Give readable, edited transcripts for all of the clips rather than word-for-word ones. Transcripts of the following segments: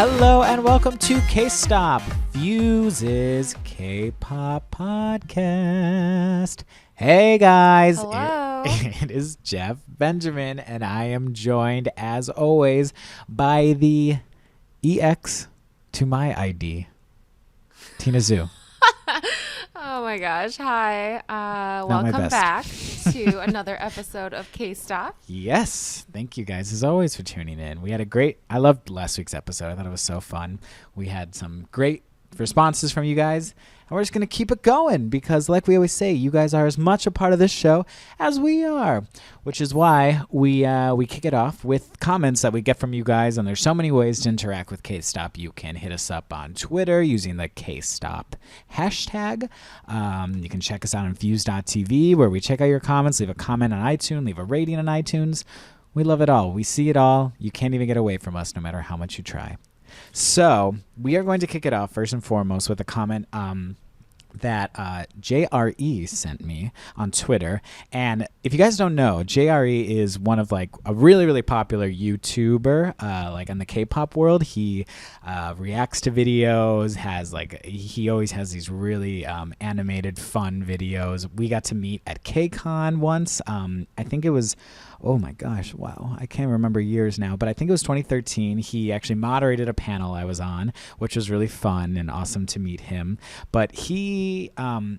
Hello and welcome to K-Stop, Fuse's K-Pop podcast. Hey guys. Hello. It is Jeff Benjamin, and I am joined as always by the EX to my ID, Tina Zhu. Oh my gosh. Hi. Welcome back to another episode of K-Stop. Yes. Thank you guys as always for tuning in. We had I loved last week's episode. I thought it was so fun. We had some great responses from you guys, and we're just going to keep it going because like we always say, you guys are as much a part of this show as we are, which is why we kick it off with comments that we get from you guys. And there's so many ways to interact with K-Stop. You can hit us up on Twitter using the K-Stop hashtag. You can check us out on fuse.tv where we check out your comments, leave a comment on iTunes, leave a rating on iTunes. We love it all. We see it all. You can't even get away from us no matter how much you try. So we are going to kick it off first and foremost with a comment that JRE sent me on Twitter. And if you guys don't know, JRE is one of like a really, really popular YouTuber like in the K-pop world. He reacts to videos, he always has these really animated, fun videos. We got to meet at KCON once. I think it was... Oh my gosh, wow. I can't remember years now, but I think it was 2013. He actually moderated a panel I was on, which was really fun and awesome to meet him. But he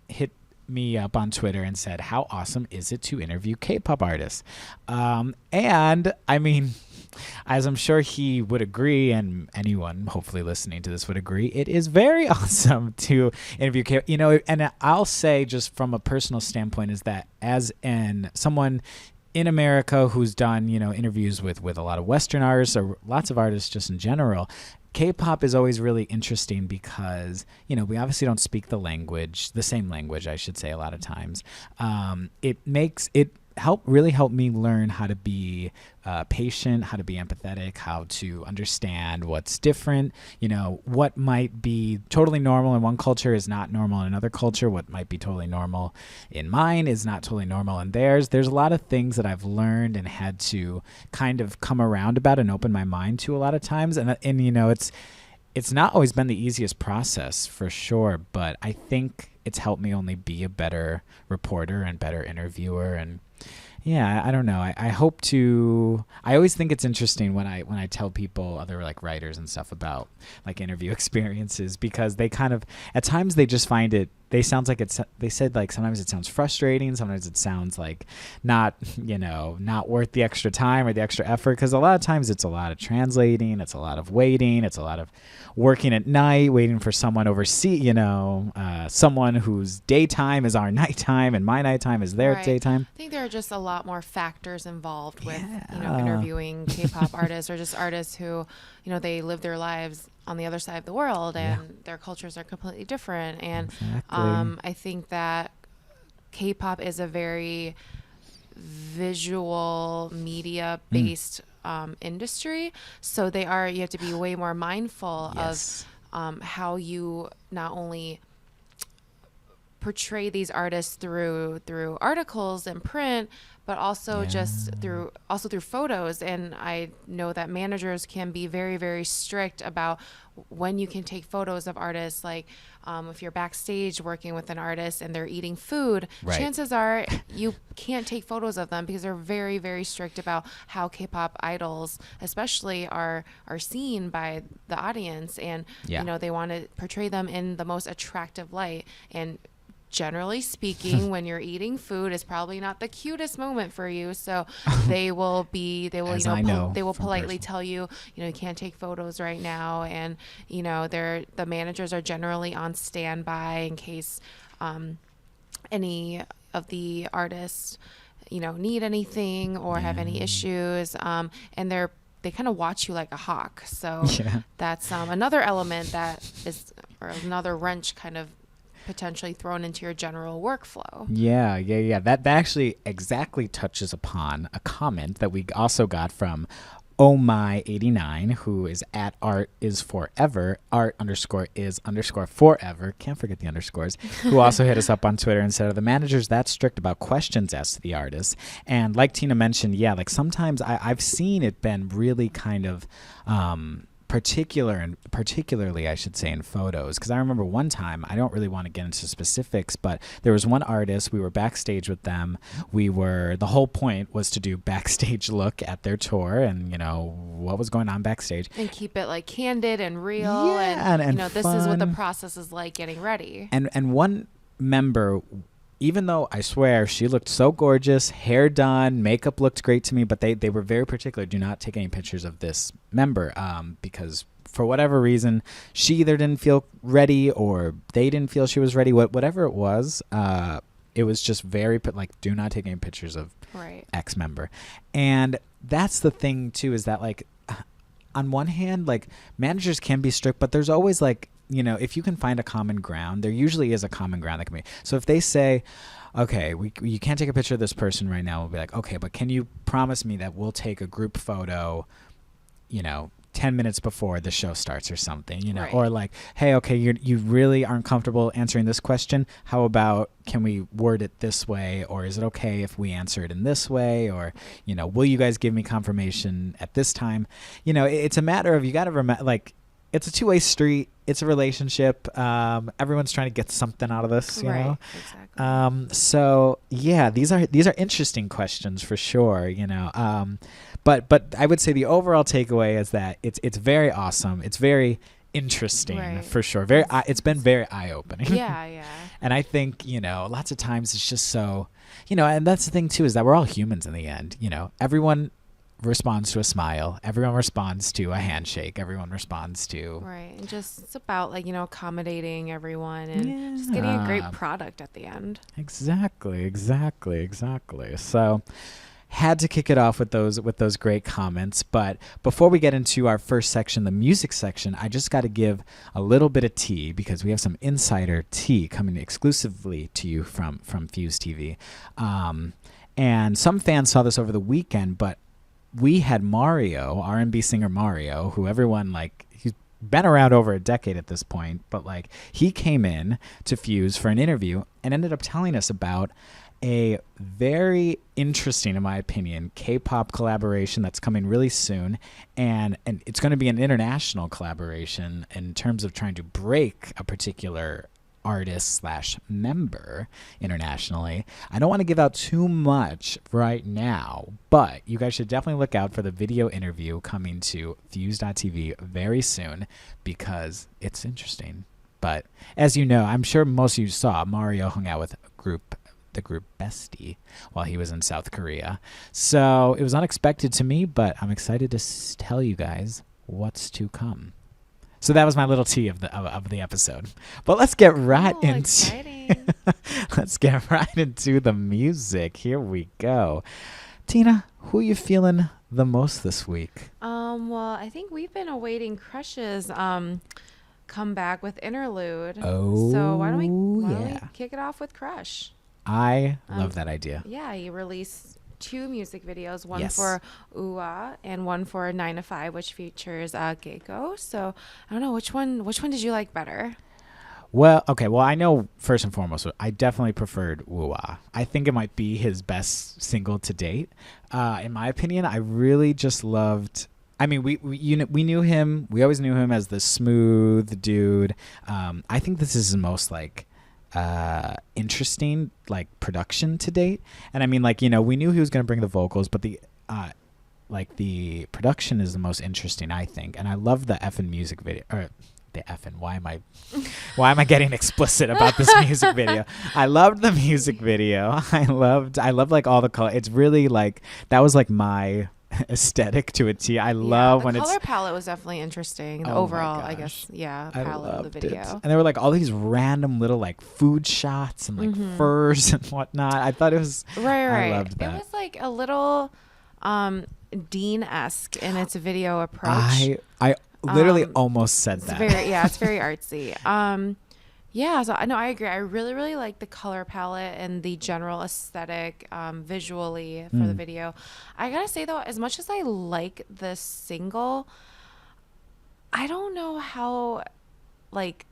hit me up on Twitter and said, how awesome is it to interview K-pop artists? And I mean, as I'm sure he would agree, and anyone hopefully listening to this would agree, it is very awesome to interview K-pop. You know, and I'll say just from a personal standpoint is that as someone in America who's done, interviews with a lot of Western artists or lots of artists just in general, K-pop is always really interesting because, we obviously don't speak the same language, I should say, a lot of times. It really helped me learn how to be patient, how to be empathetic, how to understand what's different, what might be totally normal in one culture is not normal in another culture, what might be totally normal in mine is not totally normal in theirs. There's a lot of things that I've learned and had to kind of come around about and open my mind to a lot of times. And it's not always been the easiest process for sure, but I think it's helped me only be a better reporter and better interviewer. And yeah, I don't know. I always think it's interesting when I tell people, other like writers and stuff, about like interview experiences, because they kind of, at times they just find it, they said like sometimes it sounds frustrating, sometimes it sounds like not worth the extra time or the extra effort, because a lot of times it's a lot of translating, it's a lot of waiting, it's a lot of working at night, waiting for someone overseas, someone whose daytime is our nighttime and my nighttime is their daytime. I think there are just a lot more factors involved with interviewing K-pop artists or just artists who they live their lives on the other side of the world and their cultures are completely different. And exactly. I think that K-pop is a very visual media based industry. So you have to be way more mindful of how you not only portray these artists through articles and print, but also through photos. And I know that managers can be very, very strict about when you can take photos of artists. Like if you're backstage working with an artist and they're eating food, chances are you can't take photos of them because they're very, very strict about how K-pop idols especially are seen by the audience. And they want to portray them in the most attractive light. And generally speaking, when you're eating food, is probably not the cutest moment for you. So they will politely tell you, you can't take photos right now. And, the managers are generally on standby in case any of the artists, need anything or have any issues. And they kind of watch you like a hawk. So that's another element that is, or another wrench kind of potentially thrown into your general workflow. Yeah. That actually exactly touches upon a comment that we also got from Oh My 89, who is at art_is_forever, art_is_forever, can't forget the underscores, who also hit us up on Twitter and said, are the managers that strict about questions asked to the artists? And like Tina mentioned, like sometimes I've seen it been really kind of particularly I should say in photos, because I remember one time, I don't really want to get into specifics, but there was one artist, we were backstage with them. The whole point was to do backstage look at their tour and, what was going on backstage. And keep it like candid and real. Yeah, and this is what the process is like getting ready. And one member, even though I swear she looked so gorgeous, hair done, makeup looked great to me, but they were very particular. Do not take any pictures of this member because for whatever reason, she either didn't feel ready or they didn't feel she was ready. Whatever it was just very like, do not take any pictures of X member. And that's the thing too, is that like on one hand, like managers can be strict, but there's always like, if you can find a common ground, there usually is a common ground that can be. So if they say, okay, you can't take a picture of this person right now, we'll be like, okay, but can you promise me that we'll take a group photo, 10 minutes before the show starts or something, or like, hey, okay, you really aren't comfortable answering this question. How about, can we word it this way? Or is it okay if we answer it in this way? Or, will you guys give me confirmation at this time? It's a matter of, you got to remember, like, it's a two-way street. It's a relationship. Everyone's trying to get something out of this, you know? Exactly. So yeah, these are interesting questions for sure, but I would say the overall takeaway is that it's very awesome. It's very interesting for sure. It's been very eye-opening. Yeah. And I think, lots of times it's just so, and that's the thing too, is that we're all humans in the end. Everyone responds to a smile, everyone responds to a handshake, everyone responds to and just it's about like accommodating everyone and just getting a great product at the end. Exactly. So had to kick it off with those great comments. But before we get into our first section, the music section, I just got to give a little bit of tea, because we have some insider tea coming exclusively to you from Fuse TV. And some fans saw this over the weekend, but we had Mario, R&B singer Mario, who everyone, like, he's been around over a decade at this point, but like, he came in to Fuse for an interview and ended up telling us about a very interesting, in my opinion, K-pop collaboration that's coming really soon, and it's going to be an international collaboration in terms of trying to break a particular artist/member internationally. I don't want to give out too much right now, but you guys should definitely look out for the video interview coming to Fuse.tv very soon, because it's interesting. But as you know, I'm sure most of you saw, Mario hung out with the group Bestie while he was in South Korea. So it was unexpected to me, but I'm excited to tell you guys what's to come. So that was my little tea of the episode. But let's get right let's get right into the music. Here we go. Tina, who are you feeling the most this week? Well, I think we've been awaiting Crush's come back with Interlude. Oh, so why don't we kick it off with Crush? I love that idea. Yeah, he released 2 music videos, one for Ooh-Ah and one for 9 to 5, which features Geiko. So I don't know, which one did you like better? Well, okay. Well, I know first and foremost, I definitely preferred Ooh-Ah. I think it might be his best single to date. In my opinion, I really just loved. I mean, we knew him. We always knew him as the smooth dude. I think this is his most like interesting like production to date. And I mean, like, we knew he was going to bring the vocals, but the production is the most interesting, I think. And I love the effing music video, or the effing, why am I getting explicit about this music video? I loved the music video. I loved like all the color. It's really like, that was like my aesthetic to a T. I love when it's the color palette was definitely interesting. The overall, I guess, palette of the video. And there were like all these random little like food shots and like furs and whatnot. I thought it was right. I loved that. It was like a little Dean-esque in its video approach. I literally almost said that. It's very artsy. So I know, I agree. I really, really like the color palette and the general aesthetic visually for the video. I gotta say though, as much as I like the single, I don't know how like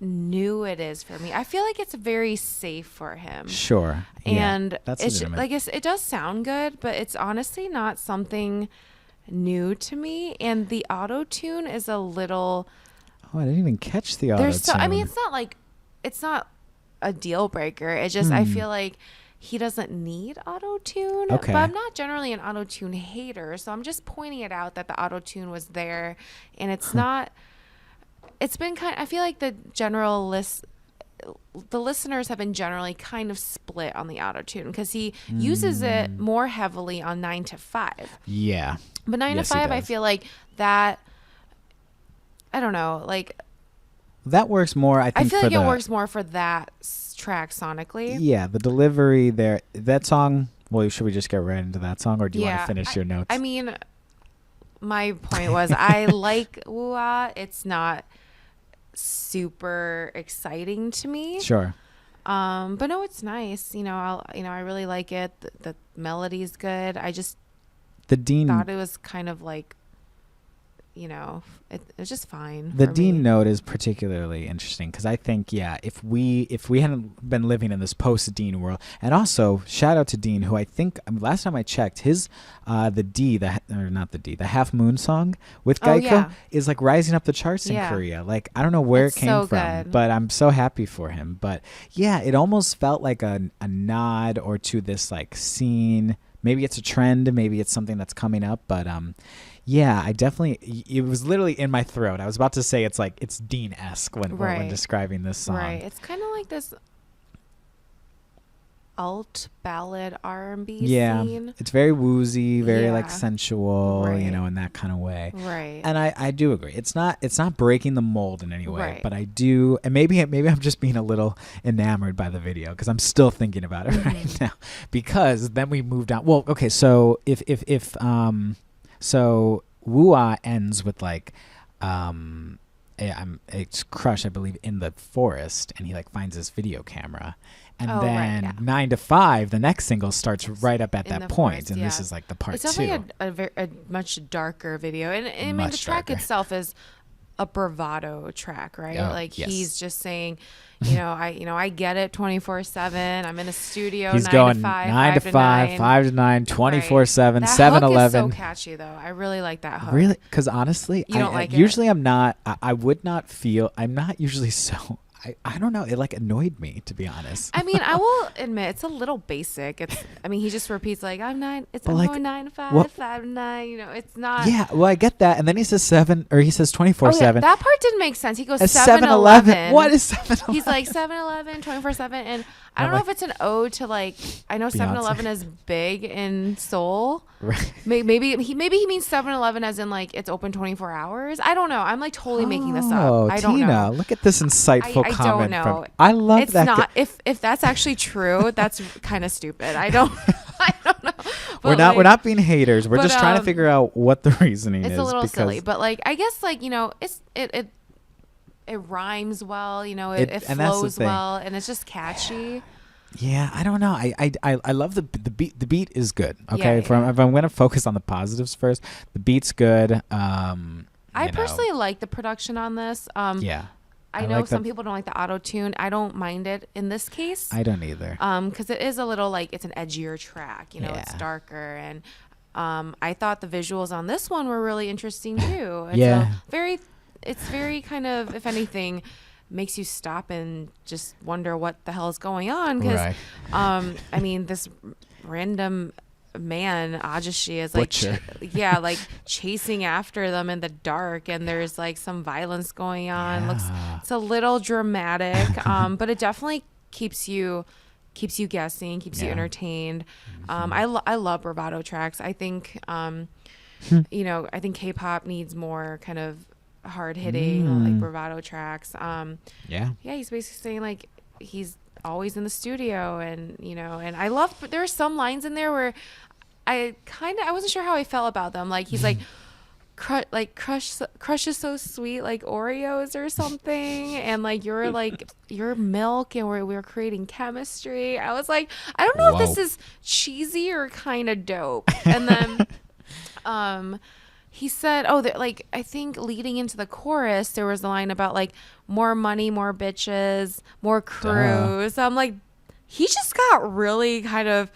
new it is for me. I feel like it's very safe for him. Sure. And that's it's like it does sound good, but it's honestly not something new to me, and the auto tune is a little. Oh, I didn't even catch the auto tune. I mean, it's not a deal breaker. It's just I feel like he doesn't need auto tune. Okay. But I'm not generally an auto tune hater, so I'm just pointing it out that the auto tune was there, and it's not. It's been I feel like the listeners have been generally kind of split on the auto tune because he uses it more heavily on 9 to 5. Yeah. But 9 to 5, I feel like that. I don't know, like. That works more, I think. I feel like it works more for that track sonically. Yeah, the delivery there. That song. Well, should we just get right into that song, or do you want to finish your notes? I mean, my point was I like Woohyun. It's not super exciting to me. Sure. But no, it's nice. I really like it. The melody's good. I just thought it was kind of like, it was just fine. The Dean note is particularly interesting because I think, if we hadn't been living in this post-Dean world, and also shout out to Dean, who I think last time I checked, his the Half Moon song with Geico is like rising up the charts in Korea. Like I don't know where it came from, but I'm so happy for him. But yeah, it almost felt like a nod or to this like scene. Maybe it's a trend, maybe it's something that's coming up, but yeah, it was literally in my throat. I was about to say it's Dean-esque when describing this song. Right. It's kind of like this alt ballad R&B scene. It's very woozy, very like sensual, in that kind of way. Right. And I do agree. It's not breaking the mold in any way, but I do, and maybe I'm just being a little enamored by the video because I'm still thinking about it right now. Because then we moved on. Well, okay, so so Woohyun ends with like it's Crush, I believe, in the forest, and he like finds his video camera. And then 9 to 5, the next single starts right up at that point, forest, and this is like the part 2. It's definitely a much darker video, and I mean the track itself is a bravado track, right? He's just saying, I get it 24/7. I'm in a studio. He's 9 going to 5, 9 to 5, 5 to 9, 24/7, 7-Eleven. That hook is so catchy, though. I really like that hook. Really? Because honestly, you don't like it. Usually I'm not. I would not feel. I'm not usually so. I don't know. It like annoyed me, to be honest. I mean, I will admit it's a little basic. He just repeats like I'm 9. I'm going 9 to 5, 5 to 9. It's not. Yeah, well, I get that, and then he says 7, or he says 24/7. That part didn't make sense. He goes 7-Eleven. What is 7-Eleven? He's like 7-Eleven, 24/7, and I don't know if it's an ode to like. I know 7-Eleven is big in Seoul. Right. Maybe he means 7-Eleven as in like it's open 24 hours. I don't know. I'm like totally making this up. I don't know. Look at this insightful comment. I don't know. I love it's that. It's not. If that's actually true, that's kind of stupid. I don't know. We're not being haters. We're just trying to figure out what the reasoning is. It's a little silly, but like I guess like it rhymes well. It flows well, and it's just catchy. Yeah, I don't know. I love the beat. The beat is good. Okay, if I'm going to focus on the positives first, the beat's good. I personally like the production on this. I know some people don't like the auto tune. I don't mind it in this case. I don't either. Because it is a little like it's an edgier track. It's darker, and I thought the visuals on this one were really interesting too. It's very kind of, if anything, makes you stop and just wonder what the hell is going on. Because, I mean, this random man, Ajashi, is like, like chasing after them in the dark, and there's like some violence going on. It's a little dramatic, but it definitely keeps you guessing, keeps you entertained. I love bravado tracks. I think, I think K-pop needs more kind of hard hitting like bravado tracks. He's basically saying like he's always in the studio, and and I love, but there are some lines in there where I wasn't sure how I felt about them. Like he's like crush is so sweet like Oreos or something, and like you're milk, and we're creating chemistry. I was like, I don't know if this is cheesy or kind of dope. And then he said, like, I think leading into the chorus, there was a line about like more money, more bitches, more crews. So I'm like, he just got really kind of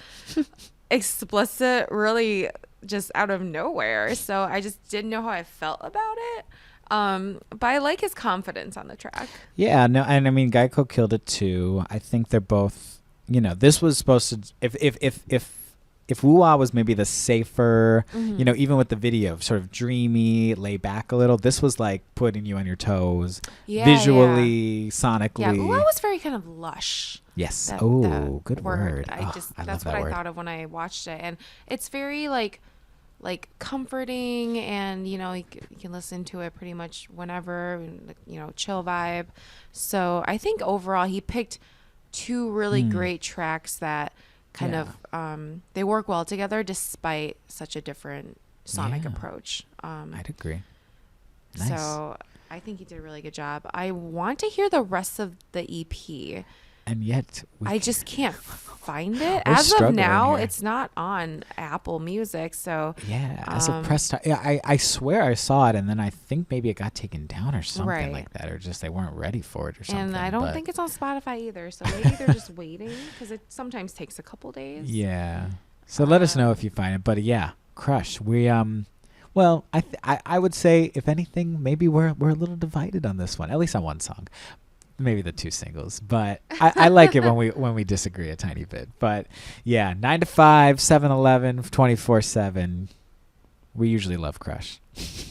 explicit really just out of nowhere. So I just didn't know how I felt about it. But I like his confidence on the track. Yeah, no, and I mean Geico killed it too. I think they're both, this was supposed to if Woo-ah was maybe the safer, even with the video, sort of dreamy, lay back a little, this was like putting you on your toes, visually, sonically. Yeah, Woo-ah was very kind of lush. Yes. That Good word. That's what I thought of when I watched it, and it's very like comforting, and you can listen to it pretty much whenever, chill vibe. So I think overall he picked two really great tracks that kind of they work well together despite such a different sonic approach. I'd agree. Nice. So I think he did a really good job. I want to hear the rest of the EP. And yet I just can't find it. As of now, it's not on Apple Music. So yeah, as of press time, I swear I saw it, and then I think maybe it got taken down or something like that, or just they weren't ready for it or something. And I don't think it's on Spotify either. So maybe they're just waiting, because it sometimes takes a couple days. Yeah. So let us know if you find it. But yeah, Crush. We well, I would say if anything, maybe we're a little divided on this one, at least on one song. Maybe the two singles, but I like it when we disagree a tiny bit. But yeah, 9 to 5, 7-Eleven, 24/7. We usually love Crush.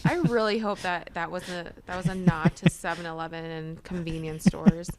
I really hope that was a nod to 7-Eleven and convenience stores.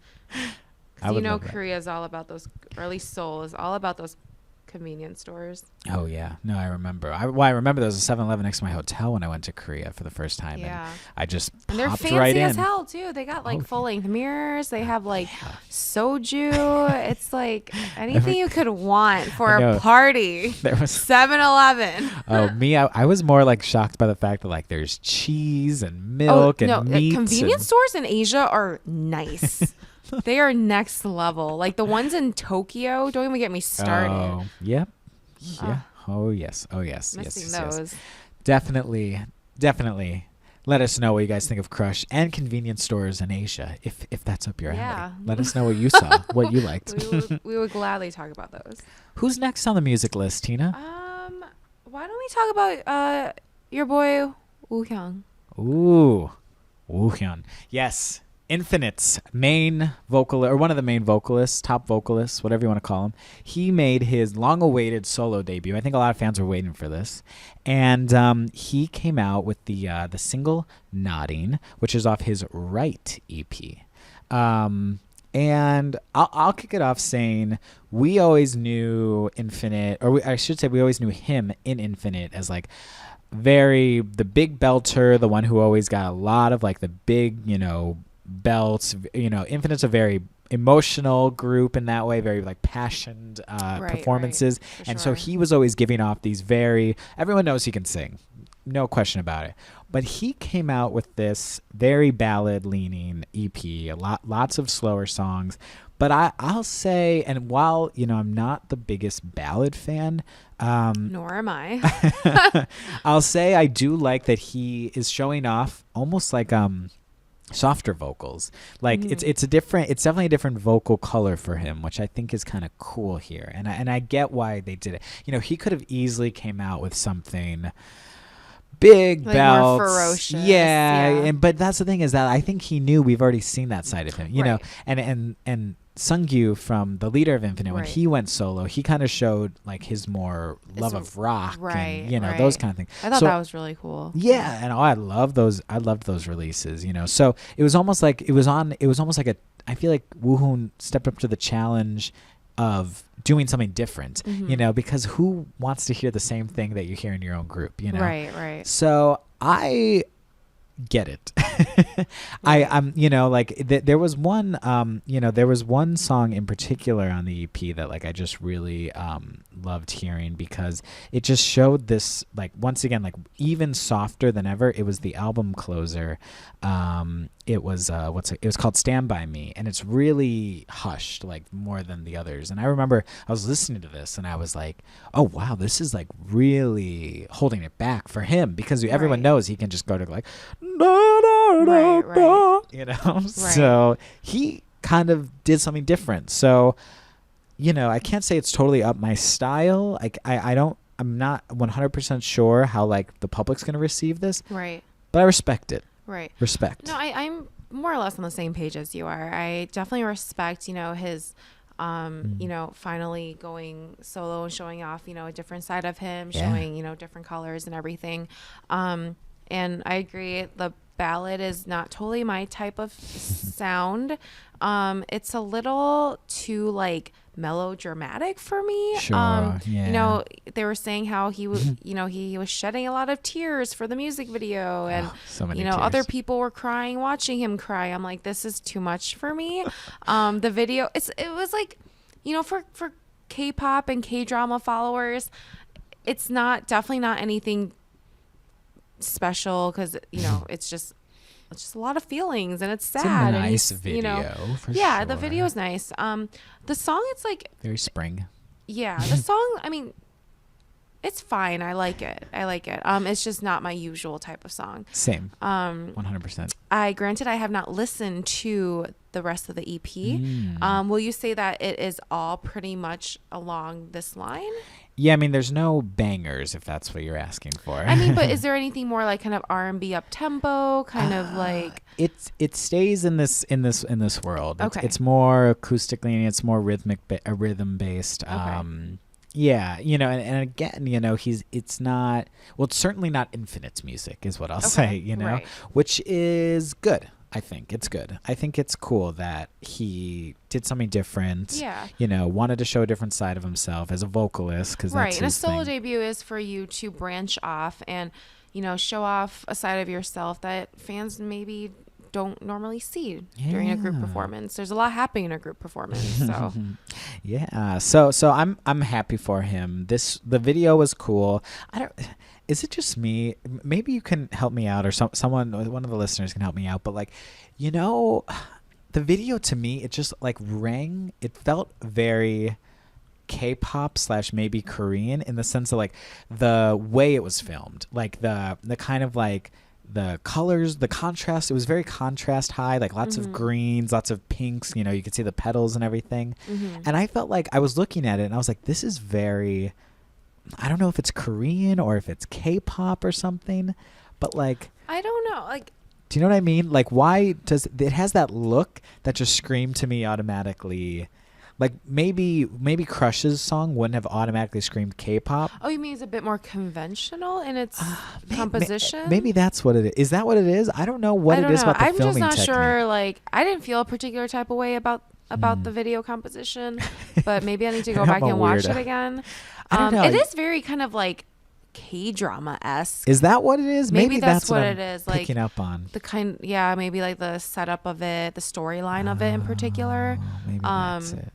Korea is all about those, or at least Seoul is all about those convenience stores. Oh yeah, no, I remember. I remember there was a 7-Eleven next to my hotel when I went to Korea for the first time. Yeah, and I just and they're fancy right as hell too. They got full length mirrors. They have soju. It's like anything you could want for a party. There was 7-Eleven. Oh, me, I was more shocked by the fact that there's cheese and milk and meat. Convenience stores in Asia are nice. They are next level. Like the ones in Tokyo, don't even get me started. Oh, yep. Yeah. Oh, yes. Oh, yes. Missing yes. those. Definitely. Let us know what you guys think of Crush and convenience stores in Asia, if that's up your alley. Let us know what you saw, what you liked. We would gladly talk about those. Who's next on the music list, Tina? Why don't we talk about your boy Woohyun? Ooh, Woohyun. Yes. Infinite's main vocal, or one of the main vocalists, top vocalists, whatever you want to call him. He made his long-awaited solo debut. I think a lot of fans were waiting for this, and he came out with the single "Nodding," which is off his Right EP. And I'll kick it off saying we always knew Infinite, or I should say we always knew him in Infinite as the big belter, the one who always got a lot of the big belts. Infinite's a very emotional group in that way, very passionate performances, and so he was always giving off these everyone knows he can sing, no question about it, but he came out with this very ballad leaning EP, lots of slower songs. But I'll say, and while I'm not the biggest ballad fan, nor am I, I'll say I do like that he is showing off almost softer vocals. It's definitely a different vocal color for him, which I think is kind of cool here. And I get why they did it. He could have easily came out with something big, belts, more ferocious. Yeah. But that's the thing, is that I think he knew we've already seen that side of him. You know, and Sungyu, from the leader of Infinite, when he went solo, he kind of showed his more love of rock, and those kind of things. I thought that was really cool. Yeah, and I loved those releases. So it was almost like I feel like Woohyun stepped up to the challenge of doing something different. Because who wants to hear the same thing that you hear in your own group? Right. So I get it. There was one song in particular on the EP that I just really loved hearing, because it just showed this once again even softer than ever. It was the album closer. It was it was called Stand By Me, and it's really hushed more than the others. And I remember I was listening to this and I was like, oh wow, this is really holding it back for him, because everyone knows he can just go to so he kind of did something different. So I can't say it's totally up my style. I don't I'm not 100% sure how like the public's gonna receive this, Right. but I respect it. Right. Respect. No, I'm more or less on the same page as you are. I definitely respect, his, finally going solo and showing off, a different side of him, showing, different colors and everything. And I agree. The ballad is not totally my type of sound. It's a little too like melodramatic for me. Sure. They were saying how he was, he was shedding a lot of tears for the music video, and so many other tears. people were crying watching him cry. I'm like, this is too much for me. The video, it was like, for K-pop and K-drama followers, it's definitely not anything special, because it's just a lot of feelings, and it's sad. It's a nice and video. For yeah, sure. the video is nice. The song, it's like very spring. Yeah, the song, I mean, it's fine. I like it. It's just not my usual type of song. Same. 100%. Granted, I have not listened to the rest of the EP. Will you say that it is all pretty much along this line? Yeah, I mean, there's no bangers, if that's what you're asking for. I mean, but is there anything more like kind of R&B up tempo, kind of like? It stays in this world. Okay. It's more acoustically, and it's more rhythm based. Okay. Yeah, and again, it's not, well, it's certainly not Infinite's music, is what I'll say, Right. which is good. I think it's good. I think it's cool that he did something different. Yeah. Wanted to show a different side of himself as a vocalist, because right. that's And a his solo thing. debut is for you to branch off and, show off a side of yourself that fans maybe don't normally see during a group performance. There's a lot happening in a group performance. So yeah. So I'm happy for him. The video was cool. Is it just me? Maybe you can help me out, or someone, one of the listeners can help me out. But like, the video to me, it just like rang. It felt very K-pop / maybe Korean, in the sense of like the way it was filmed, like the kind of like the colors, the contrast. It was very contrast high, like lots of greens, lots of pinks. You could see the petals and everything. And I felt like I was looking at it and I was like, this is very, I don't know if it's Korean or if it's K-pop or something, but like, I don't know. Like, do you know what I mean? Like, why does it has that look that just screamed to me automatically? Like maybe Crush's song wouldn't have automatically screamed K-pop. oh, you mean it's a bit more conventional in its composition? Maybe that's what it is. Is that what it is? I don't know what it is about the I'm filming just not technique. sure. Like, I didn't feel a particular type of way about the video composition, but maybe I need to go back and watch it again. I don't know. It is very kind of like K-drama-esque. Is that what it is? Maybe that's what I'm it is. Like, picking up on. Maybe like the setup of it, the storyline of it in particular. Maybe that's it.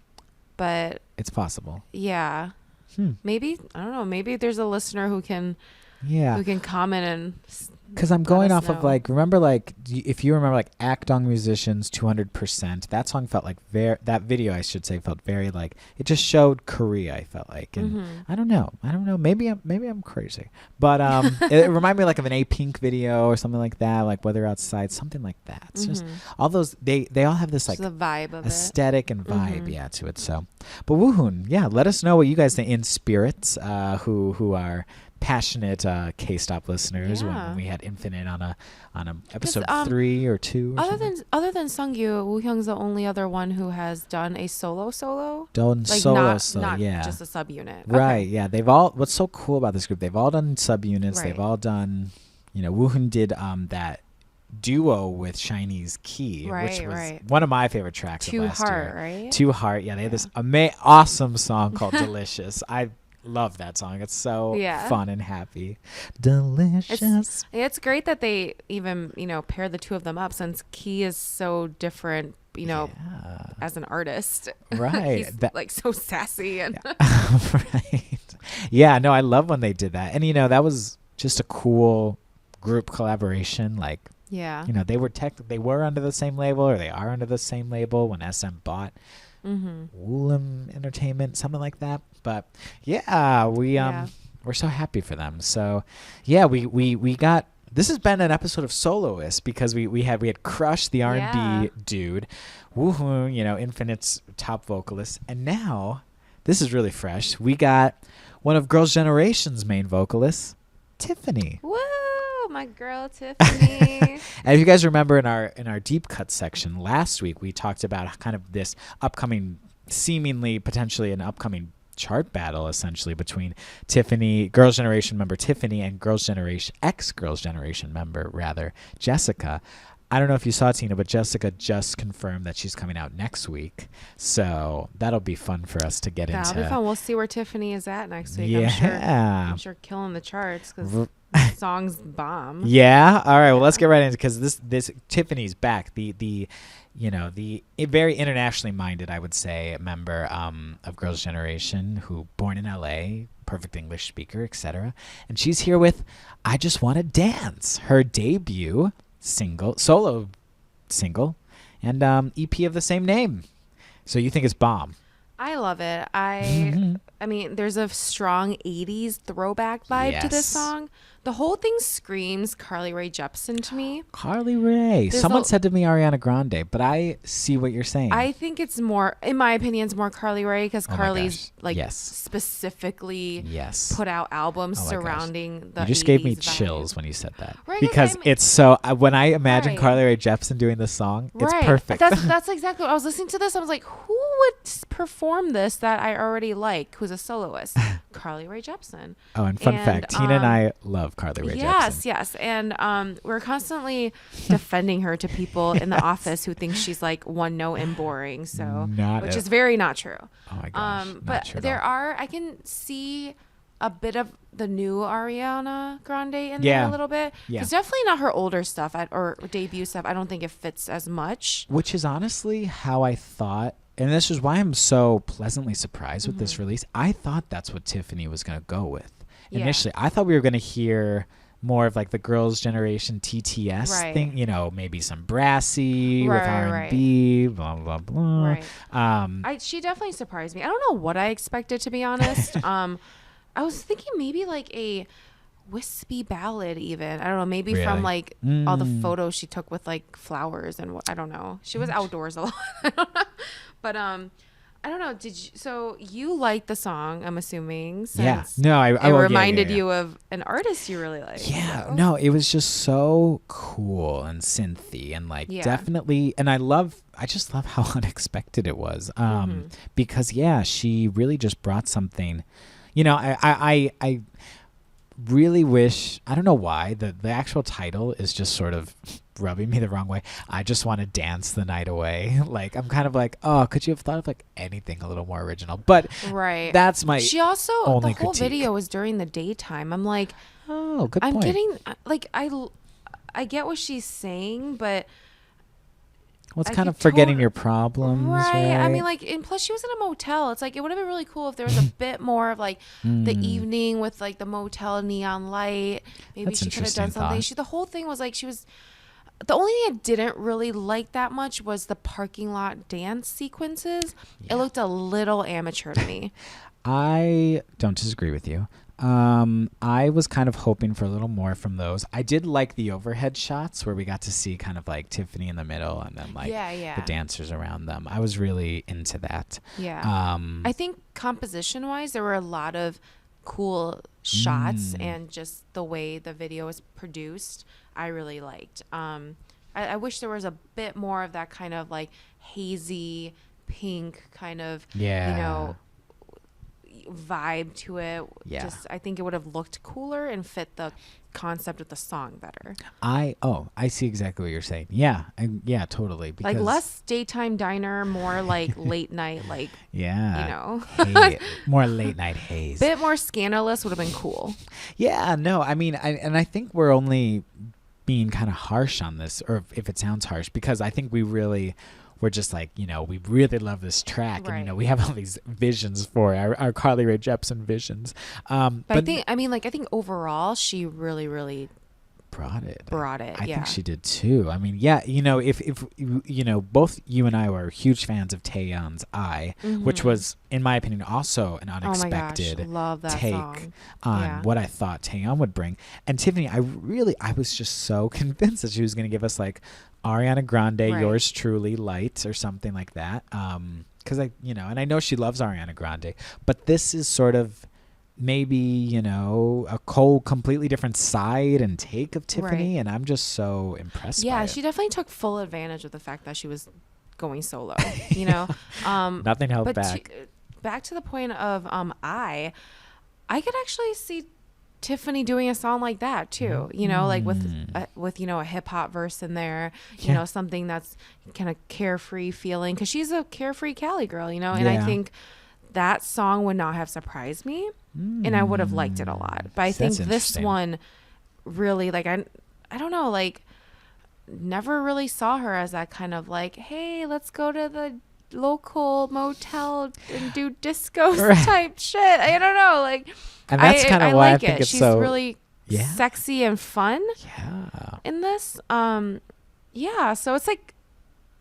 But It's possible. yeah, maybe, I don't know. Maybe there's a listener who can comment and. Because I'm going us off of know. like, remember like, if you remember like Actong Musicians 200%, that song felt like that video, I should say, felt very like, it just showed Korea, I felt like. And I don't know. Maybe I'm crazy. But it reminded me like of an A-Pink video or something like that, like Weather Outside, something like that. It's just all those, they all have this like the vibe of aesthetic and vibe, to it. So, but Woohyun, let us know what you guys think in spirits, who are passionate K-stop listeners when we had Infinite on a episode 3 or 2 or other than Sungyu, Woohyung's the only other one who has done a solo done like solo not just a subunit. Right. Yeah, they've all, what's so cool about this group, they've all done subunits. Right. They've all done, Woohyun did that duo with Chinese Key, which was one of my favorite tracks of last year. Right? Two Heart. Yeah, they had this awesome song called Delicious. I love that song. It's so fun and happy. Delicious. It's great that they even, pair the two of them up, since Key is so different, as an artist. Right. He's like so sassy and right. Yeah, no, I love when they did that. And that was just a cool group collaboration. Like, they were under the same label, or they are under the same label when SM bought Woolham Entertainment, something like that. But we're so happy for them. So we got, this has been an episode of Soloists, because we had Crush, the R&B dude, Woohyun, Infinite's top vocalist, and now this is really fresh. We got one of Girls Generation's main vocalists, Tiffany. Woo, my girl Tiffany. And if you guys remember in our deep cut section last week, we talked about kind of this upcoming, seemingly potentially an upcoming chart battle essentially between Tiffany, Girls Generation member Tiffany, and Girls Generation member rather, Jessica. I don't know if you saw, Tina, but Jessica just confirmed that she's coming out next week. So that'll be fun for us to get into. That'll be fun. We'll see where Tiffany is at next week. Yeah. I'm sure killing the charts because song's bomb. Yeah. All right. Well, let's get right into it because this Tiffany's back. The very internationally minded, I would say, member of Girls' Generation, who born in LA, perfect English speaker, etc. And she's here with "I Just Want to Dance," her debut solo single, and EP of the same name. So you think it's bomb? I love it. I mean, there's a strong 80s throwback vibe to this song. The whole thing screams Carly Rae Jepsen to me. Carly Rae. Someone said to me Ariana Grande, but I see what you're saying. I think it's more, in my opinion, it's more Carly Rae because Carly's specifically put out albums surrounding the 80s. You just gave me chills when you said that. Right, because it's so, when I imagine Carly Rae Jepsen doing this song, it's perfect. That's exactly what I was listening to this. I was like, who would perform this that I already like, who's a soloist? Carly Rae Jepsen. Oh, and fun fact, Tina and I love Carly Rae Jepsen. Yes. And we're constantly defending her to people in the office who think she's like one note and boring. So, which is very not true. Oh my gosh. But I can see a bit of the new Ariana Grande in there a little bit. It's definitely not her older stuff or debut stuff. I don't think it fits as much. Which is honestly how I thought. And this is why I'm so pleasantly surprised with this release. I thought that's what Tiffany was going to go with. Initially, I thought we were going to hear more of like the Girls' Generation TTS thing, maybe some brassy with R&B, blah, blah, blah. She definitely surprised me. I don't know what I expected, to be honest. I was thinking maybe like a wispy ballad even. I don't know, maybe from like all the photos she took with like flowers and I don't know. She was outdoors a lot. But I don't know. So you liked the song? I'm assuming. Since it reminded you of an artist you really like. Yeah, no, it was just so cool and synthy and like definitely. And I just love how unexpected it was. Because she really just brought something. I really wish, I don't know why the actual title is just sort of rubbing me the wrong way. I just want to dance the night away. Like I'm kind of like, oh, could you have thought of like anything a little more original? But that's my she also only the whole critique. Video was during the daytime. I'm like, oh, good I'm point. getting like I get what she's saying, but it's kind of forgetting your problems, right? I mean, like, and plus she was in a motel. It's like it would have been really cool if there was a bit more of like the evening with like the motel neon light. Maybe she could have done something. The whole thing was like the only thing I didn't really like that much was the parking lot dance sequences. It looked a little amateur to me. I don't disagree with you. I was kind of hoping for a little more from those. I did like the overhead shots where we got to see kind of like Tiffany in the middle and then like the dancers around them. I was really into that. Yeah. I think composition wise, there were a lot of cool shots and just the way the video was produced, I really liked. I wish there was a bit more of that kind of like hazy pink kind of, vibe to it. I think it would have looked cooler and fit the concept of the song better. I see exactly what you're saying. Yeah, totally. Because like less daytime diner, more like late night, like more late night haze. Bit more scandalous would have been cool. Yeah, no, I mean, I think we're only being kind of harsh on this, or if it sounds harsh, because I think we're just like, we really love this track. And, we have all these visions for our Carly Rae Jepsen visions. But I think overall, she really, really brought it. I think she did too. I mean, if both you and I were huge fans of Taeyeon's I, which was, in my opinion, also an unexpected take on what I thought Taeyeon would bring. And Tiffany, I was just so convinced that she was going to give us like Ariana Grande, Yours Truly, Light, or something like that. because and I know she loves Ariana Grande, but this is sort of maybe a completely different side and take of Tiffany, and I'm just so impressed by it. She definitely took full advantage of the fact that she was going solo. Nothing held back. Back to the point of I could actually see Tiffany doing a song like that too, like with a hip hop verse in there, something that's kind of carefree feeling, because she's a carefree Cali girl, and I think that song would not have surprised me, and I would have liked it a lot. But I think this one really, like, I don't know, like, never really saw her as that kind of like, hey, let's go to the local motel and do disco type shit. I don't know, like, and that's kind of why I think it's she's so really sexy and fun in this. So it's like,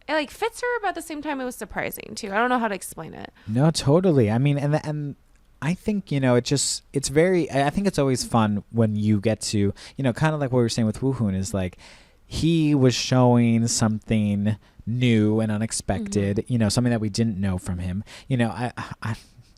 it like fits her, but at the same time it was surprising too. I don't know how to explain it. No, totally. I mean, and I think it's very, I think it's always fun when you get to kind of like what we were saying with Woohyun, is like he was showing something new and unexpected, something that we didn't know from him. I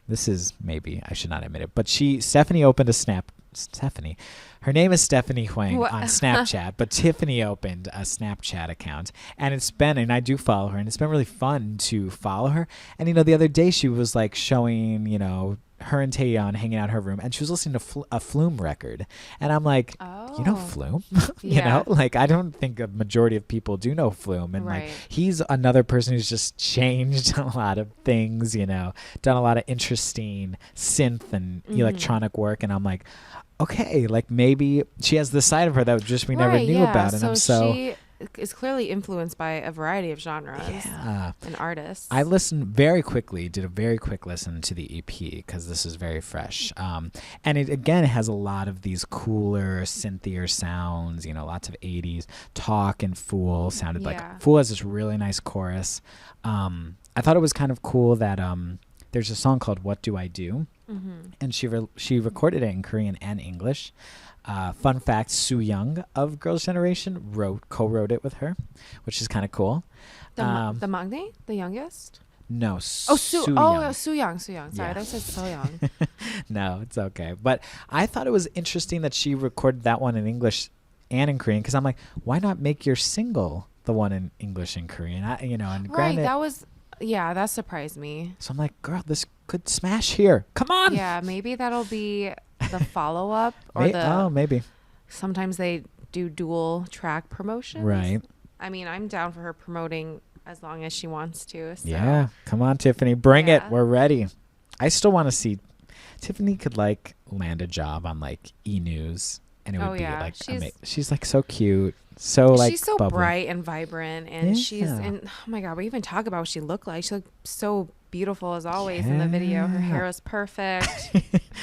this is, maybe I should not admit it, but Stephanie opened Stephanie. Her name is Stephanie Huang on Snapchat, but Tiffany opened a Snapchat account, and and I do follow her, and it's been really fun to follow her. And the other day she was like showing, her and Taeyeon hanging out in her room, and she was listening to a Flume record, and I'm like, Flume? Like, I don't think a majority of people do know Flume, and like he's another person who's just changed a lot of things, done a lot of interesting synth and electronic work, and I'm like, okay, like maybe she has this side of her that just we never knew about, and she is clearly influenced by a variety of genres and artists. I listened very quickly, did a very quick listen to the EP because this is very fresh. And it, again, has a lot of these cooler, synthier sounds, lots of 80s. Talk and Fool sounded like, Fool has this really nice chorus. I thought it was kind of cool that there's a song called What Do I Do? And she recorded it in Korean and English. Fun fact, Soo Young of Girls Generation co-wrote it with her, which is kind of cool. The maknae, the youngest? No, Soo Young. Sorry, that said So Young. No, it's okay. But I thought it was interesting that she recorded that one in English and in Korean, because I'm like, why not make your single the one in English and Korean? And granted, that was... Yeah, that surprised me. So I'm like, girl, this could smash here. Come on. Yeah, maybe that'll be the follow-up. Maybe. Sometimes they do dual track promotions. Right. I mean, I'm down for her promoting as long as she wants to. So. Yeah. Come on, Tiffany. Bring it. We're ready. I still want to see... Tiffany could, like, land a job on, like, E! News. And it would be, like, she's, like, so cute. So like she's so bubbly. bright and vibrant, and she's oh my god, we even talk about what she looked like. She looked so beautiful as always in the video. Her hair was perfect.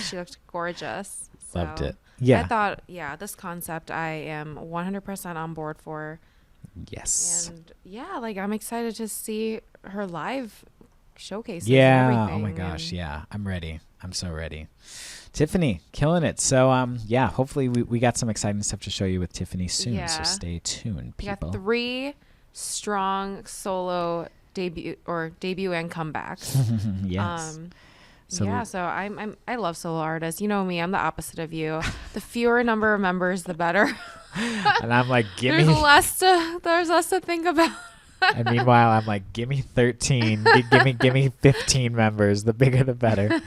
She looked gorgeous. Loved it. Yeah, I thought this concept I am 100% on board for. Yes. And like I'm excited to see her live showcases. Yeah. And everything. Oh my gosh. Yeah, I'm ready. I'm so ready. Tiffany, killing it. So, hopefully we got some exciting stuff to show you with Tiffany soon. Yeah. So stay tuned, people. We got 3 strong solo debut and comebacks. Yes. So I love solo artists. You know me, I'm the opposite of you. The fewer number of members, the better. And I'm like, there's less to think about. And meanwhile, I'm like, give me 13. give me 15 members. The bigger, the better.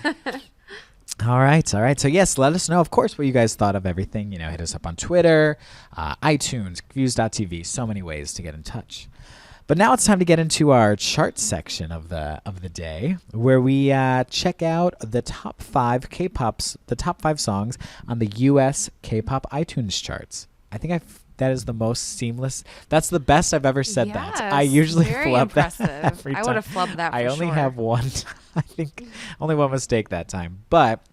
All right. So, yes, let us know, of course, what you guys thought of everything. Hit us up on Twitter, iTunes, views.tv. So many ways to get in touch. But now it's time to get into our chart section of the day, where we check out the top 5 songs on the U.S. K-pop iTunes charts. I think that is the most seamless. That's the best I've ever said that. I usually flub that every time. I would have flubbed that for I only sure. have one. I think only one mistake that time. But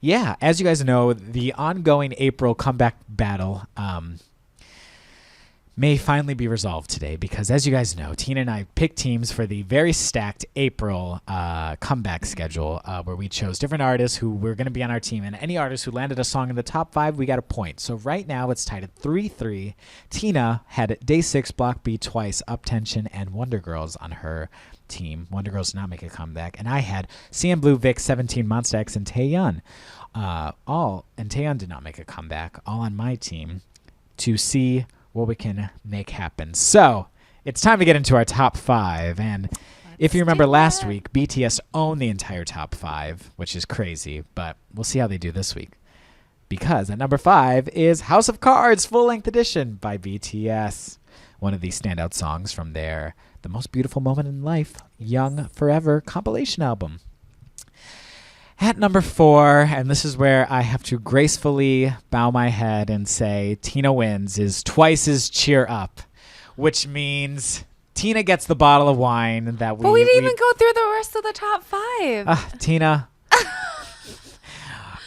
yeah, as you guys know, the ongoing April comeback battle may finally be resolved today because, as you guys know, Tina and I picked teams for the very stacked April comeback schedule where we chose different artists who were going to be on our team, and any artist who landed a song in the top 5, we got a point. So right now it's tied at 3-3. Tina had Day 6, Block B, Twice, Up Tension, and Wonder Girls on her team. Wonder Girls did not make a comeback. And I had CN Blue, Vic, 17, Monsta X, and Taeyeon. And Taeyeon did not make a comeback, all on my team, to see what we can make happen. So it's time to get into our top 5. And if you remember last week, BTS owned the entire top 5, which is crazy, but we'll see how they do this week. Because at number 5 is House of Cards Full-Length Edition by BTS, one of the standout songs from their The Most Beautiful Moment in Life, Young Forever compilation album. At number 4, and this is where I have to gracefully bow my head and say Tina wins, is Twice's Cheer Up, which means Tina gets the bottle of wine that we... But we didn't even go through the rest of the top 5. Tina...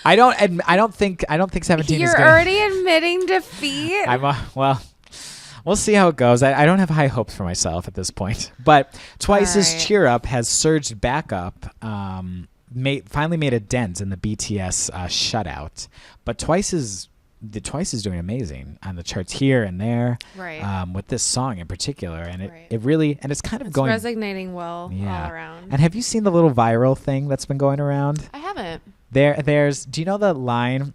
I don't think 17 You're is gonna... already admitting defeat? Well, we'll see how it goes. I don't have high hopes for myself at this point. But Twice's Cheer Up has surged back up, finally made a dent in the BTS shutout. But Twice is doing amazing on the charts here and there, right? With this song in particular, and it really, and it's kind of going resonating well all around. And have you seen the little viral thing that's been going around? I haven't. There's do you know the line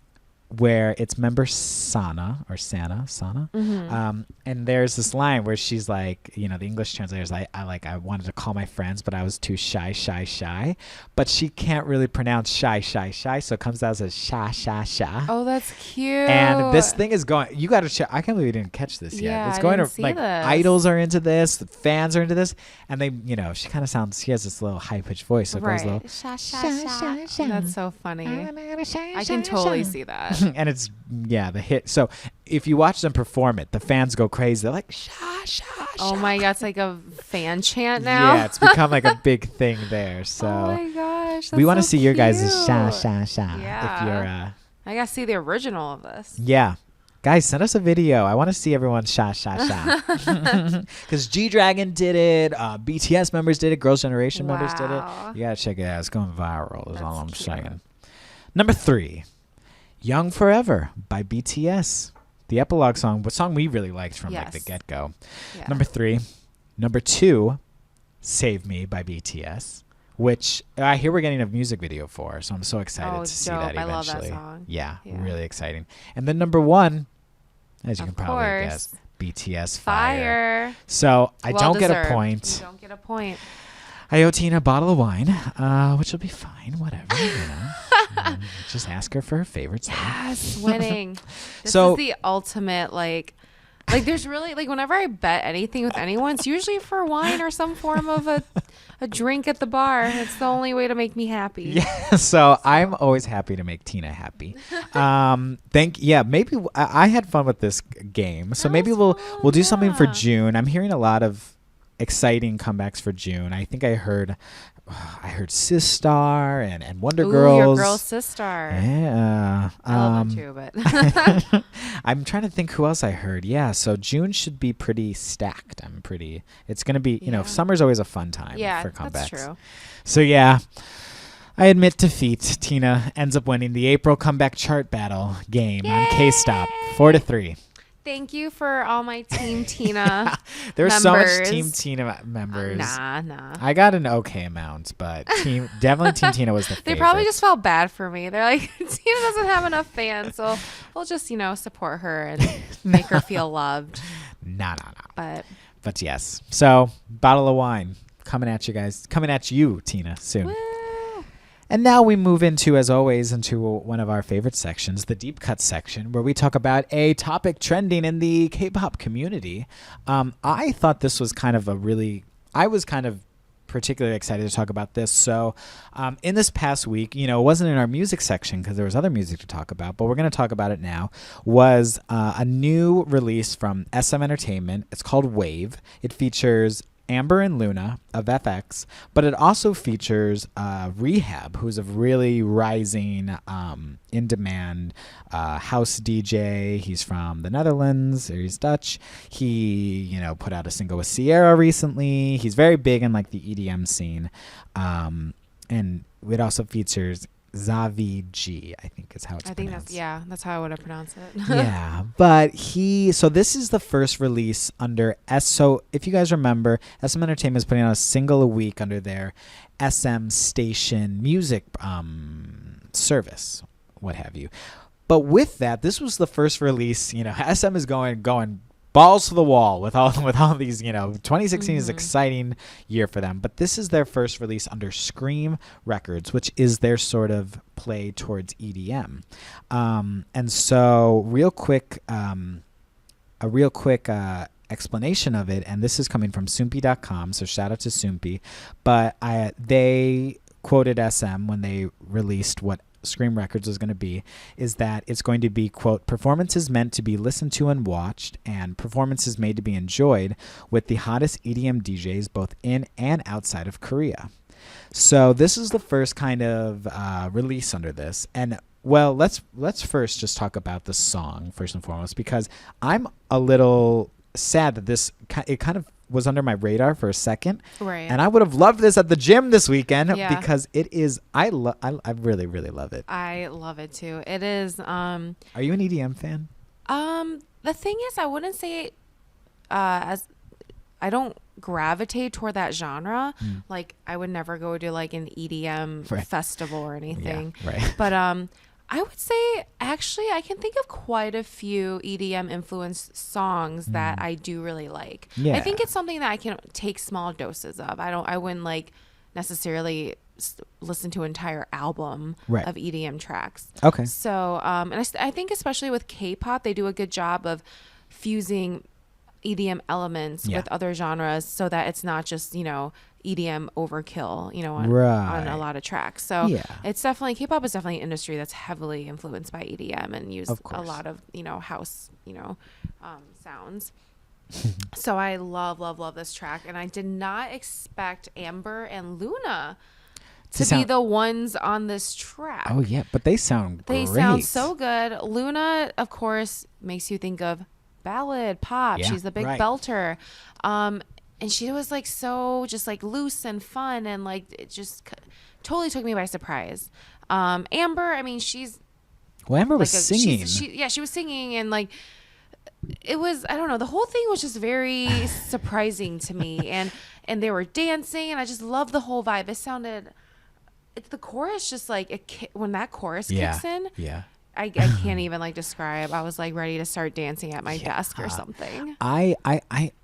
where it's member Sana, Mm-hmm. And there's this line where she's like, the English translator's like, I wanted to call my friends, but I was too shy, but she can't really pronounce shy, so it comes out as sha. Oh, that's cute. And this thing is going, you got to check. I can't believe we didn't catch this yet. Yeah, It's going I to, didn't see like, this. idols are into this, the fans are into this, and they, she kind of sounds, she has this little high-pitched voice, so it goes a little, sha. That's so funny. I can totally see that. And it's, the hit. So if you watch them perform it, the fans go crazy. They're like, sha. Oh my God, it's like a fan chant now. Yeah, it's become like a big thing there. So oh my gosh, we want to so see your guys' cute. sha. Yeah. If you're, I gotta see the original of this. Yeah. Guys, send us a video. I want to see everyone sha. Because G-Dragon did it. BTS members did it. Girls' Generation members did it. You got to check it out. It's going viral is all I'm saying. Number 3, Young Forever by BTS. The epilogue song, what song we really liked from like the get-go. Yeah. Number 3. Number 2, Save Me by BTS, which I hear we're getting a music video for, so I'm so excited to see that eventually. I love that song. Yeah, really exciting. And then number 1, as you can probably guess, BTS Fire. So I don't get a point. You don't get a point. I owe Tina a bottle of wine, which will be fine, whatever, just ask her for her favorite song. Yes, winning. This is the ultimate, like there's really, like, whenever I bet anything with anyone, it's usually for wine or some form of a drink at the bar. It's the only way to make me happy. Yeah, so I'm always happy to make Tina happy. Maybe I had fun with this game, so maybe we'll do something for June. I'm hearing a lot of exciting comebacks for June. I think I heard Sistar and Wonder Girls. Your girl Sistar. Yeah. I love them too, but I'm trying to think who else I heard. Yeah, so June should be pretty stacked. It's going to be, summer's always a fun time for comebacks. That's true. So yeah, I admit defeat. Tina ends up winning the April comeback chart battle game on K-Stop, 4-3. Thank you for all my Team Tina There's members. so much Team Tina members. Nah. I got an okay amount, but definitely Team Tina was the favorite. They probably just felt bad for me. They're like, Tina doesn't have enough fans, so we'll just, support her and make her feel loved. No. But yes. So, bottle of wine coming at you guys. Coming at you, Tina, soon. Woo. And now we move into, as always, into one of our favorite sections, the Deep Cut section, where we talk about a topic trending in the K-pop community. I thought this was I was kind of particularly excited to talk about this. So in this past week, it wasn't in our music section because there was other music to talk about, but we're going to talk about it now, was a new release from SM Entertainment. It's called Wave. It features Amber and Luna of FX, but it also features R3hab, who's a really rising, in demand house DJ. He's from the Netherlands, or he's Dutch. He, put out a single with Sierra recently. He's very big in like the EDM scene, and it also features XaviGi, I think is how it's pronounced. That's how I would have pronounced it. Yeah, but so this is the first release under So if you guys remember, SM Entertainment is putting out a single a week under their SM Station music service, what have you. But with that, this was the first release. SM is going balls to the wall with all these. 2016 is an exciting year for them, but this is their first release under Scream Records, which is their sort of play towards EDM. And so a real quick explanation of it, and this is coming from Soompi.com, so shout out to Soompi, but they quoted SM when they released what Scream Records is going to be, is that it's going to be, quote, performances meant to be listened to and watched, and performances made to be enjoyed with the hottest EDM DJs both in and outside of Korea. So this is the first kind of release under this. And well, let's first just talk about the song first and foremost, because I'm a little sad that it kind of was under my radar for a second, right? And I would have loved this at the gym this weekend, because it is. I really, really love it. I love it too. It is. Are you an EDM fan? The thing is, I wouldn't say as I don't gravitate toward that genre. Like, I would never go to like an EDM festival or anything. Yeah, right. But I would say, actually, I can think of quite a few EDM influenced songs that I do really like. Yeah. I think it's something that I can take small doses of. I wouldn't like necessarily listen to an entire album of EDM tracks. Okay. So, and I think especially with K-pop, they do a good job of fusing EDM elements with other genres, so that it's not just, EDM overkill, on a lot of tracks. So it's definitely, K-pop is definitely an industry that's heavily influenced by EDM and used a lot of, house, sounds. So I love this track, and I did not expect Amber and Luna to be the ones on this track. Oh yeah, but they sound great. They sound so good. Luna, of course, makes you think of ballad pop. She's the big belter. And she was like so just like loose and fun, and like it just totally took me by surprise. Amber, I mean, Amber was singing. She was singing, and like it was, I don't know, the whole thing was just very surprising to me, and they were dancing, and I just love the whole vibe. It's the chorus, just like when that chorus kicks in. Yeah. I can't even like describe. I was like ready to start dancing at my desk or something. I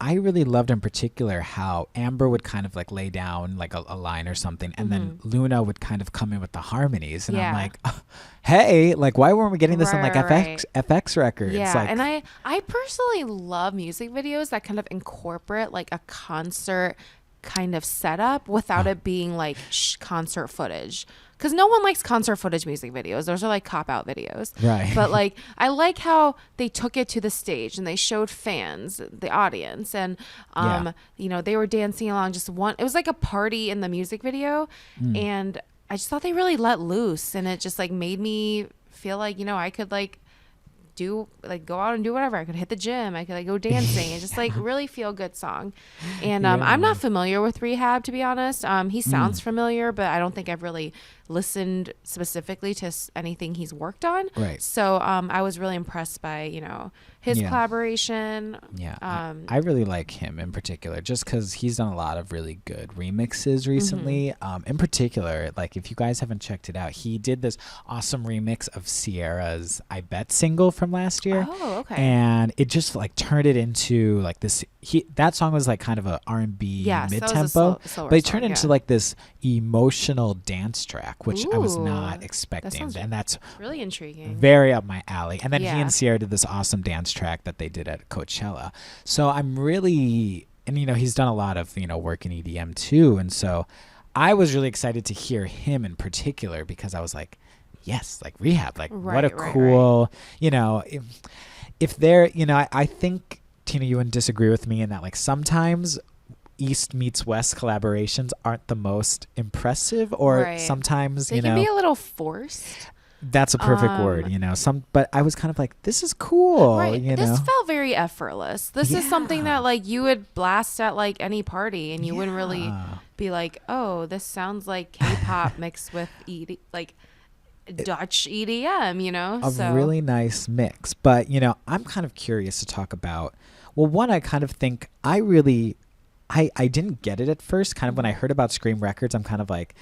really loved in particular how Amber would kind of like lay down like a line or something, and then Luna would kind of come in with the harmonies, and I'm like, oh, hey, like why weren't we getting this on like FX records? Yeah, like, and I personally love music videos that kind of incorporate like a concert kind of setup without it being like concert footage. Because no one likes concert footage music videos. Those are like cop-out videos. Right. But like, I like how they took it to the stage and they showed fans, the audience. And, they were dancing along it was like a party in the music video. And I just thought they really let loose. And it just like made me feel like, I could like go out and do whatever. I could hit the gym. I could like go dancing and just like really feel good song. And I'm not familiar with R3hab, to be honest. He sounds familiar, but I don't think I've really listened specifically to anything he's worked on. Right. So I was really impressed by his collaboration. I really like him in particular, just because he's done a lot of really good remixes recently. In particular, like if you guys haven't checked it out, he did this awesome remix of Sierra's I Bet single from last year. Oh, okay. And it just like turned it into like this. That song was like kind of a R&B mid-tempo, but it turned into like this emotional dance track, which I was not expecting. And that's really intriguing. Very up my alley. And then he and Sierra did this awesome dance track that they did at Coachella. So I'm really, and he's done a lot of, work in EDM too. And so I was really excited to hear him in particular, because I was like, yes, like R3hab, like what a cool, if they're, I think, Tina, you wouldn't disagree with me in that, like, sometimes East meets West collaborations aren't the most impressive, or sometimes, they can be a little forced. That's a perfect word, but I was kind of like, this is cool, right. This felt very effortless. This is something that like you would blast at like any party, and you wouldn't really be like, oh, this sounds like K-pop mixed with like Dutch EDM, A really nice mix. But, I'm kind of curious to talk about, well, one, I kind of think I didn't get it at first. Kind of when I heard about Scream Records, I'm kind of like,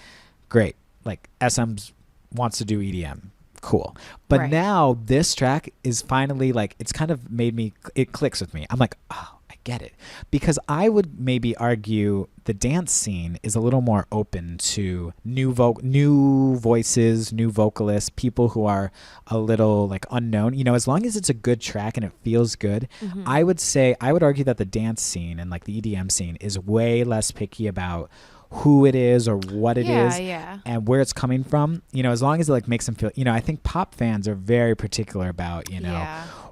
great, like SM's wants to do EDM. Cool. But now this track is finally like, it's kind of it clicks with me. I'm like, oh, I get it. Because I would maybe argue the dance scene is a little more open to new voices, new vocalists, people who are a little like unknown. As long as it's a good track and it feels good, I would argue that the dance scene and like the EDM scene is way less picky about who it is or what it is and where it's coming from, as long as it like makes them feel, I think pop fans are very particular about,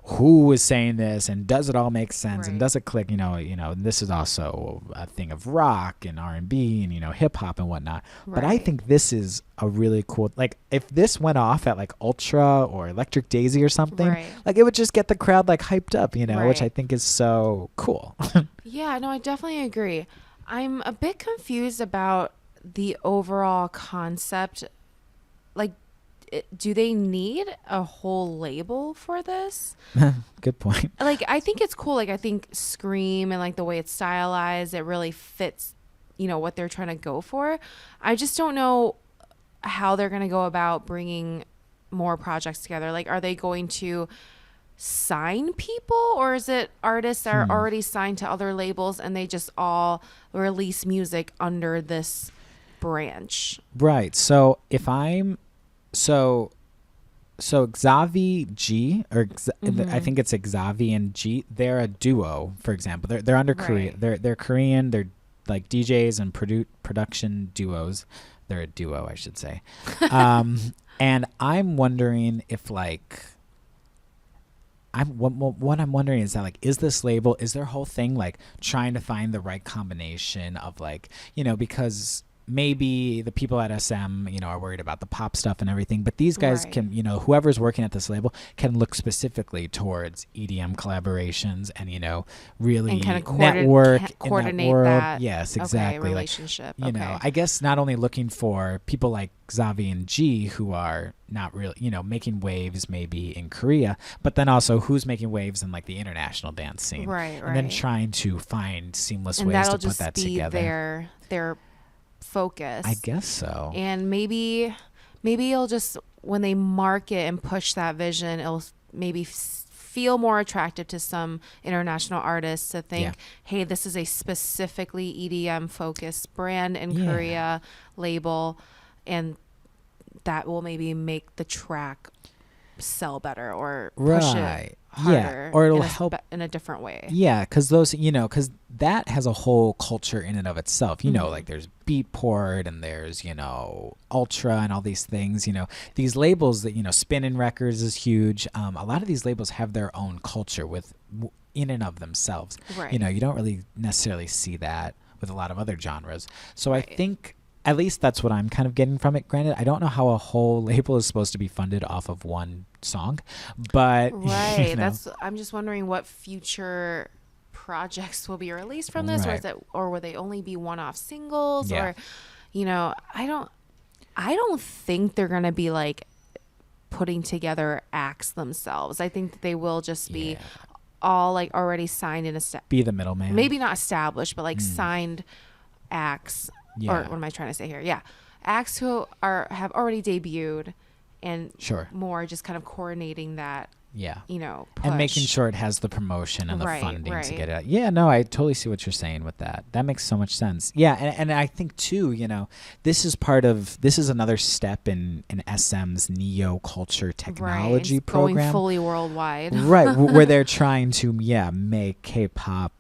who is saying this and does it all make sense and does it click, this is also a thing of rock and R&B and, hip hop and whatnot. But I think this is a really cool, like if this went off at like Ultra or Electric Daisy or something, like it would just get the crowd like hyped up, which I think is so cool. Yeah, no, I definitely agree. I'm a bit confused about the overall concept. Like, do they need a whole label for this? Good point. Like, I think it's cool. Like, I think Scream and like the way it's stylized, it really fits, what they're trying to go for. I just don't know how they're going to go about bringing more projects together. Like, are they going to sign people, or is it artists that are already signed to other labels and they just all release music under this branch? Right. So if I'm so XaviGi, or I think it's Xavi and G, they're a duo, for example. They're under Korea. They're Korean. They're like DJs and production duos. They're a duo, I should say. And I'm wondering if like what I'm wondering is that like, is this label, is their whole thing like trying to find the right combination of like, because maybe the people at SM, are worried about the pop stuff and everything, but these guys can, whoever's working at this label can look specifically towards EDM collaborations and, really and kind of network, coordinate in that world. That. Yes, exactly. Relationship. Like, I guess not only looking for people like Xavi and G who are not really, making waves maybe in Korea, but then also who's making waves in like the international dance scene. Right. And then trying to find seamless and ways to put that together. Their focus, I guess so. And maybe it'll just, when they market and push that vision, it'll maybe feel more attractive to some international artists to think, hey, this is a specifically EDM focused brand in Korea label, and that will maybe make the track sell better or push it harder, or it'll help in a different way. Because those, because that has a whole culture in and of itself. Like there's Beatport and there's Ultra and all these things. These labels that Spinnin' Records is huge. A lot of these labels have their own culture in and of themselves. Right. You don't really necessarily see that with a lot of other genres. So I think, at least that's what I'm kind of getting from it. Granted, I don't know how a whole label is supposed to be funded off of one song, but I'm just wondering what future projects will be released from this, or will they only be one-off singles, or I don't think they're gonna be like putting together acts themselves. I think that they will just be all like already signed and be the middleman, maybe not established, but like signed acts. Or what am I trying to say here? Yeah. Acts who have already debuted, and more just kind of coordinating that, push. And making sure it has the promotion and the funding to get it out. Yeah, no, I totally see what you're saying with that. That makes so much sense. Yeah, and I think too, this is another step in SM's neo culture technology program. Going fully worldwide. Right, where they're trying to, make K-pop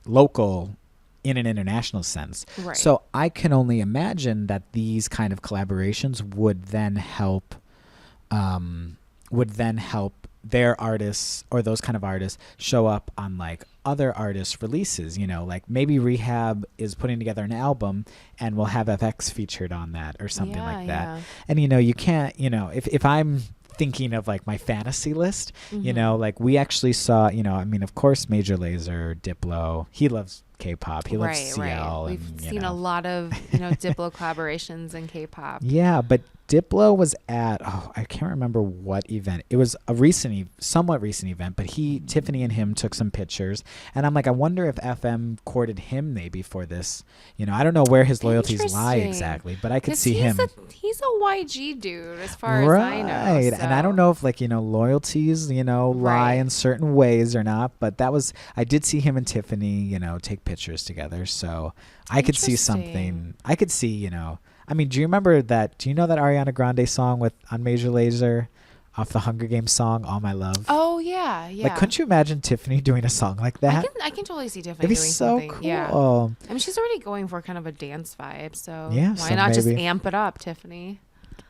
local in an international sense. Right. So I can only imagine that these kind of collaborations would then help would then help their artists or those kind of artists show up on like other artists' releases. You know, like maybe R3hab is putting together an album and we'll have FX featured on that or something like that. And you know, you can't, you know, if I'm thinking of like my fantasy list, you know, like we actually saw, you know, I mean, of course, Major Lazer, Diplo, he loves K-pop, he loves CL. We've and, seen a lot of, you know, Diplo collaborations in K-pop. Yeah, but Diplo was at, I can't remember what event. It was a somewhat recent event, but Tiffany and him took some pictures. And I'm like, I wonder if FM courted him maybe for this. You know, I don't know where his loyalties lie exactly, but I could see him. He's a YG dude as far as I know. Right. So. And I don't know if like, you know, loyalties, you know, lie in certain ways or not, but I did see him and Tiffany, you know, take pictures together. So I could see something. I could see, you know, I mean, do you know that Ariana Grande song on Major Lazer off the Hunger Games song, All My Love? Oh, yeah, yeah. Like, couldn't you imagine Tiffany doing a song like that? I can totally see Tiffany doing something. Cool. Yeah. I mean, she's already going for kind of a dance vibe, so why not just amp it up, Tiffany?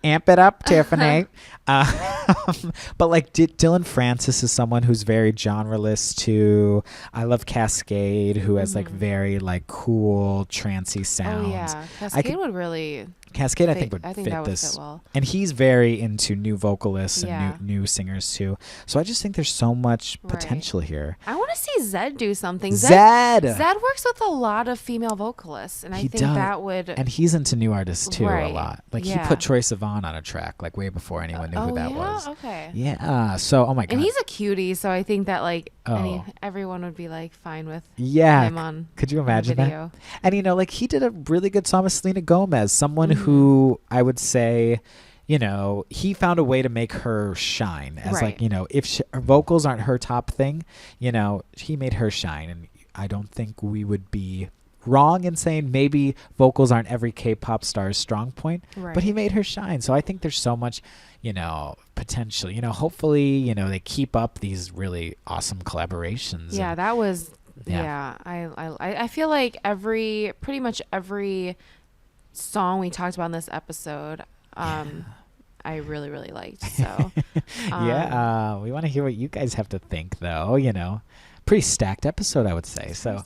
Amp it up, Tiffany. But like Dylan Francis is someone who's very genreless too. I love Cascade, who has like very like cool trancey sounds. Oh yeah, Cascade would really. Cascade, I think that would fit well. And he's very into new vocalists and new singers too. So I just think there's so much potential here. I want to see Zed do something. Zed works with a lot of female vocalists, and I think that would. And he's into new artists too a lot. Like he put Troye Sivan on a track like way before anyone knew who that was. Okay. Yeah. So oh my god. And he's a cutie, so I think that like everyone would be like fine with him on. Could you imagine that? And you know, like he did a really good song with Selena Gomez, someone who I would say, you know, he found a way to make her shine as like, you know, if her vocals aren't her top thing, you know, he made her shine. And I don't think we would be wrong in saying maybe vocals aren't every K-pop star's strong point, but he made her shine. So I think there's so much, you know, potential, you know, hopefully, you know, they keep up these really awesome collaborations. Yeah, that was, I feel like pretty much every song we talked about in this episode, I really, really liked. So, we want to hear what you guys have to think, though. You know, pretty stacked episode, I would say. So,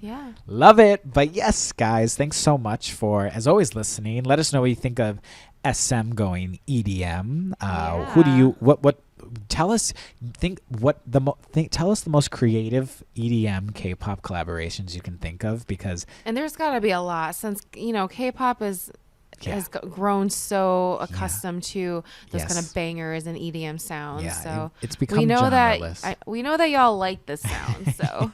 love it. But yes, guys, thanks so much for, as always, listening. Let us know what you think of SM going EDM. Who do you? What? Tell us. Tell us the most creative EDM K-pop collaborations you can think of, because there's got to be a lot, since you know K-pop has grown so accustomed to those kind of bangers and EDM sounds. Yeah, so it's become genreless. We know that y'all like this sound. So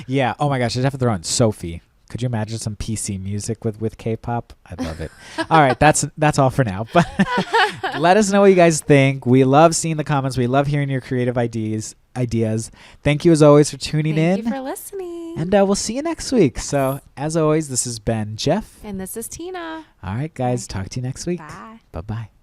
yeah. Oh my gosh, I'd have to throw in Sophie. Could you imagine some PC music with K-pop? I'd love it. All right, that's all for now. But let us know what you guys think. We love seeing the comments. We love hearing your creative ideas. Thank you as always for tuning in. Thank you for listening. And we'll see you next week. So as always, this has been Jeff. And this is Tina. All right, guys. Talk to you next week. Bye. Bye-bye.